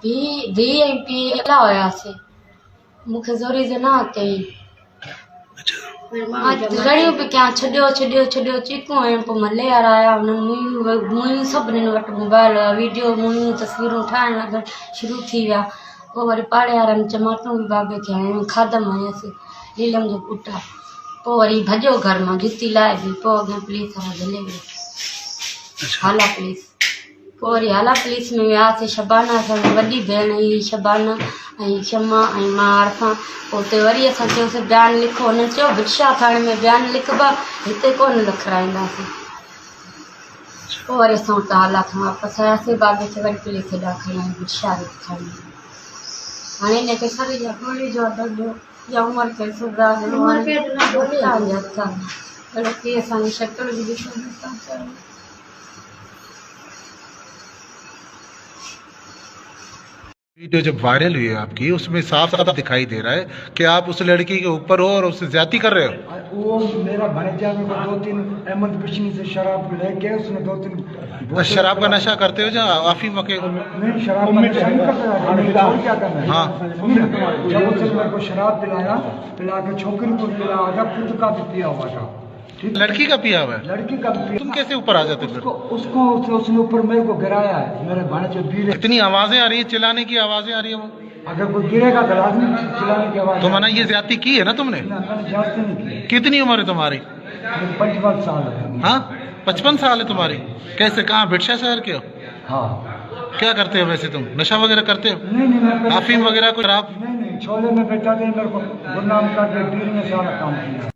धी ऐं पीउ अकेला हुयासीं। मूंखे ज़ोरी जे न कई। रड़ियूं पई कयां, छॾियो छॾियो छॾियो चीकूं आहिनि। पोइ मले वारा आया, उन्हनि मुंहिंजूं सभिनीनि वटि मोबाइल हुआ, वीडियो मुंहिंजूं तस्वीरूं ठाहिण लॻा, शुरू थी विया। पोइ वरी पाड़े वारनि चमाटूं बि बाबे खे हयूं, खाधम हयसि, लीलम जो पुटु आहे। पोइ वरी भॼो घर मां, जुती लाहे बि। पोइ अॻियां पुलिस वारा झले विया, हाला पुलिस। पोइ वरी हाला पुलिस में वियासीं। शबाना असांजी वॾी भेण हुई, शबाना ऐं शमा ऐं मां असां। पोइ उते वरी असां चयोसीं बयानु लिखो। हुननि चयो भिक्षा थाणे में बयानु लिखबा, हिते कोन लिखाईंदासीं। पोइ वरी असां उतां हाला खां वापसि आयासीं। बाबे खे वरी पुलिस हेॾा खणी आई, भिक्षा लिखाई। हाणे हिनखे शरीर जा गोली जो दर्दो या उमिरि खे सुधा की असांजी शक्ल बि ॾिसो था। वीडियो जब वायरल हुई है आपकी, उसमें साफ साफ दिखाई दे रहा है कि आप उस लड़की के ऊपर हो और उससे ज्यादती कर रहे हो। वो मेरा भतीजा में को 2-3 अहमद बिशनी से शराब लेके उसने 2-3 शराब का नशा करते हो या अफीम के? नहीं, शराब का नशा नहीं करता है। क्या करना है? हाँ, जब उसने मेरे को शराब पिलाया, पिला के छोकरी को पिलाया था, खुद का भी पिया हुआ था। लड़की का पिया हुआ है? लड़की का पिया। तुम कैसे ऊपर आ जाते फिर? उसको उसने ऊपर मेरे को गिराया है। मेरे भाने बीर इतनी आवाजें आ रही है, चिल्लाने की आवाजें आ रही है। वो अगर कोई गिरेगा तो लाजमी चिल्लाने की आवाज। तो माना ये ज्यादती की है ना तुमने? ज्यादती नहीं की। कितनी उम्र है तुम्हारी? 55 साल है। हाँ, 55 साल है तुम्हारी। कैसे, कहाँ, भिक्षा शहर के हो? हाँ। क्या करते हो वैसे तुम? नशा वगैरह करते हो? नहीं, अफीम वगैरह कुछ? नहीं, छोले में बेटा मेरे को गुरनाम करके बीर में सारा काम किया।